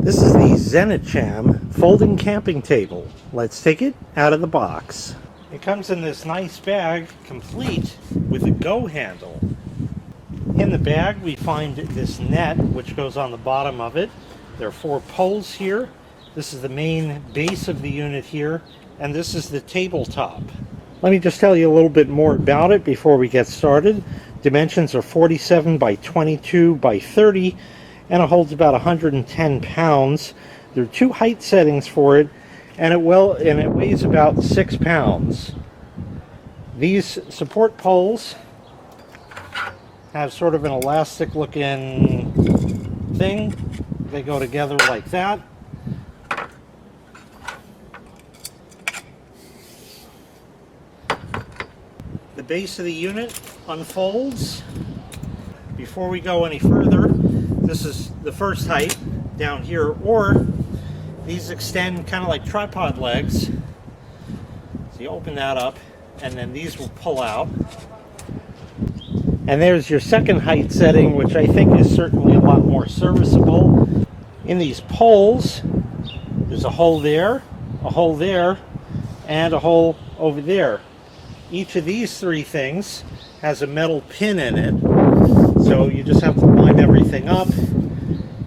This is the Zenicham folding camping table. Let's take it out of the box. It comes in this nice bag, complete with a go handle. In the bag we find this net, which goes on the bottom of it. There are 4 poles here. This is the main base of the unit here, and this is the tabletop. Let me just tell you a little bit more about it before we get started. Dimensions are 47 by 22 by 30, and it holds about 110 pounds. There are 2 height settings for it, and it weighs about 6 pounds. These support poles have sort of an elastic looking thing. They go together like that. The base of the unit unfolds. Before we go any further, this is the first height down here, or these extend kind of like tripod legs. So you open that up, and then these will pull out. And there's your second height setting, which I think is certainly a lot more serviceable. In these poles, there's a hole there, and a hole over there. Each of these 3 things has a metal pin in it, so you just have to line everything up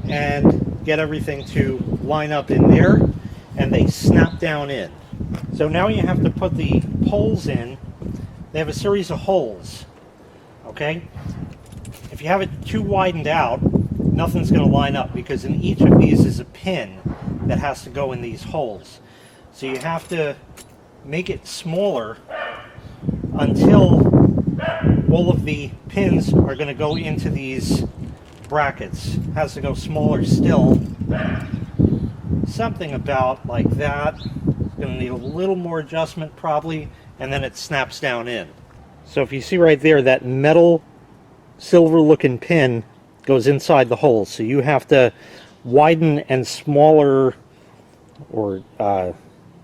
and get everything to line up in there, and they snap down in. So now you have to put the poles in. They have a series of holes, okay? If you have it too widened out, nothing's going to line up, because in each of these is a pin that has to go in these holes. So you have to make it smaller until all of the pins are going to go into these brackets. It has to go smaller still. Something about like that. It's going to need a little more adjustment probably, and then it snaps down in. So if you see right there, that metal silver looking pin goes inside the hole. So you have to widen and smaller or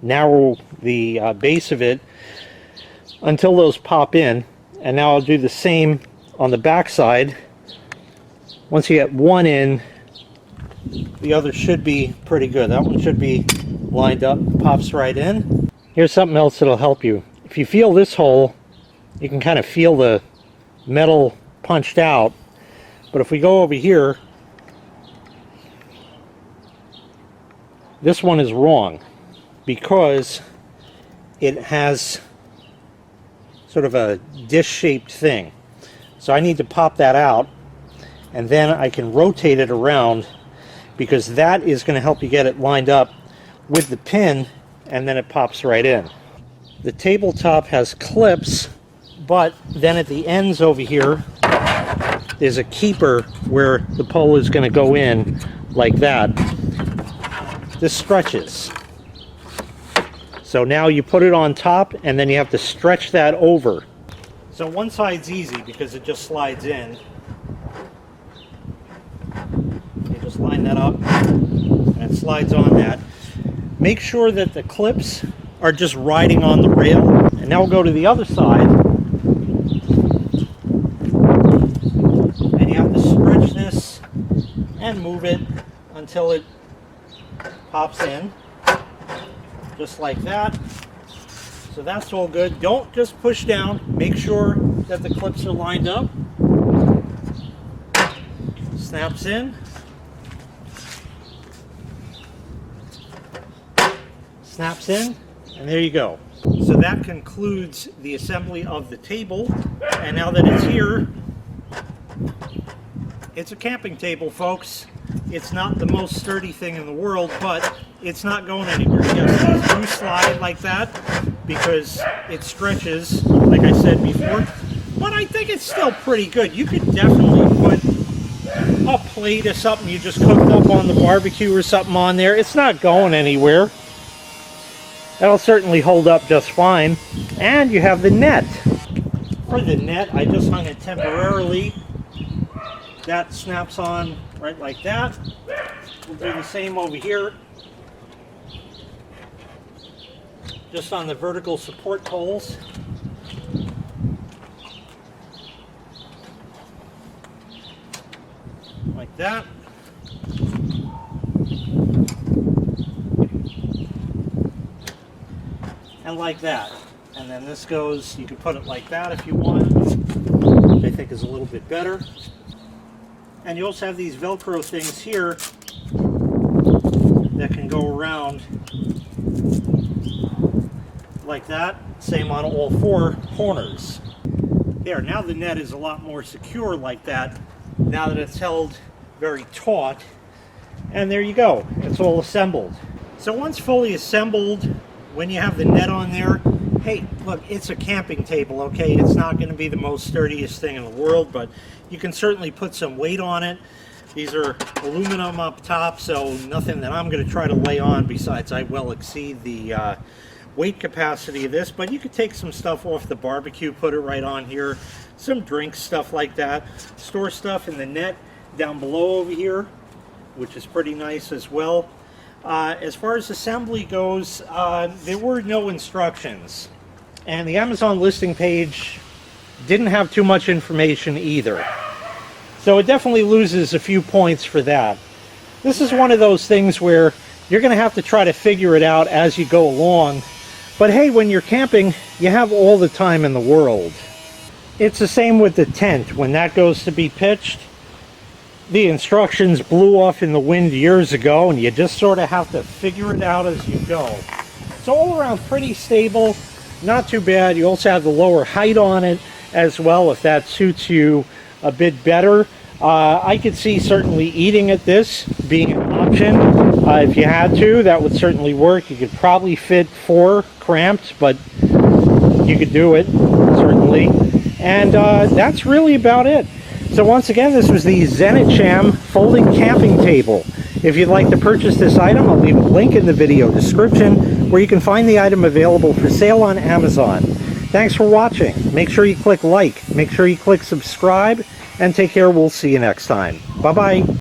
narrow the base of it until those pop in. And now I'll do the same on the back side. Once you get one in, the other should be pretty good. That one should be lined up, pops right in. Here's something else that'll help you. If you feel this hole, you can kind of feel the metal punched out. But if we go over here, this one is wrong, because it has sort of a dish-shaped thing. So I need to pop that out, and then I can rotate it around, because that is going to help you get it lined up with the pin, and then it pops right in. The tabletop has clips, but then at the ends over here, there's a keeper where the pole is going to go in like that. This stretches. So now you put it on top, and then you have to stretch that over. So one side's easy because it just slides in. You just line that up, and it slides on that. Make sure that the clips are just riding on the rail. And now we'll go to the other side. And you have to stretch this and move it until it pops in. Just like that. So that's all good. Don't just push down. Make sure that the clips are lined up. Snaps in. Snaps in. And there you go. So that concludes the assembly of the table. And now that it's here, it's a camping table, folks. It's not the most sturdy thing in the world, but it's not going anywhere. Yes, these do slide like that because it stretches, like I said before, but I think it's still pretty good. You could definitely put a plate or something you just cooked up on the barbecue or something on there. It's not going anywhere. That'll certainly hold up just fine. And you have the net. For the net, I just hung it temporarily. That snaps on right like that. We'll do the same over here. Just on the vertical support poles. Like that. and like that. And then this goes, you can put it like that if you want, which I think is a little bit better. And you also have these Velcro things here that can go around like that. Same on all four corners. There, now the net is a lot more secure like that, now that it's held very taut. And there you go, it's all assembled. So once fully assembled, when you have the net on there, hey, look, it's a camping table, okay? It's not going to be the most sturdiest thing in the world, but you can certainly put some weight on it. These are aluminum up top, so nothing that I'm going to try to lay on, besides I well exceed the weight capacity of this. But you could take some stuff off the barbecue, put it right on here, some drinks, stuff like that. Store stuff in the net down below over here, which is pretty nice as well. As far as assembly goes, there were no instructions, and the Amazon listing page didn't have too much information either, so it definitely loses a few points for that. This is one of those things where you're going to have to try to figure it out as you go along, but hey, when you're camping, you have all the time in the world. It's the same with the tent. When that goes to be pitched, the instructions blew off in the wind years ago, and you just sort of have to figure it out as you go. So all around pretty stable, not too bad. You also have the lower height on it as well, if that suits you a bit better. I could see certainly eating at this being an option. If you had to, that would certainly work. You could probably fit 4 cramped, but you could do it, certainly. And that's really about it. So once again, this was the Zenicham folding camping table. If you'd like to purchase this item, I'll leave a link in the video description where you can find the item available for sale on Amazon. Thanks for watching. Make sure you click like, make sure you click subscribe, and take care. We'll see you next time. Bye-bye.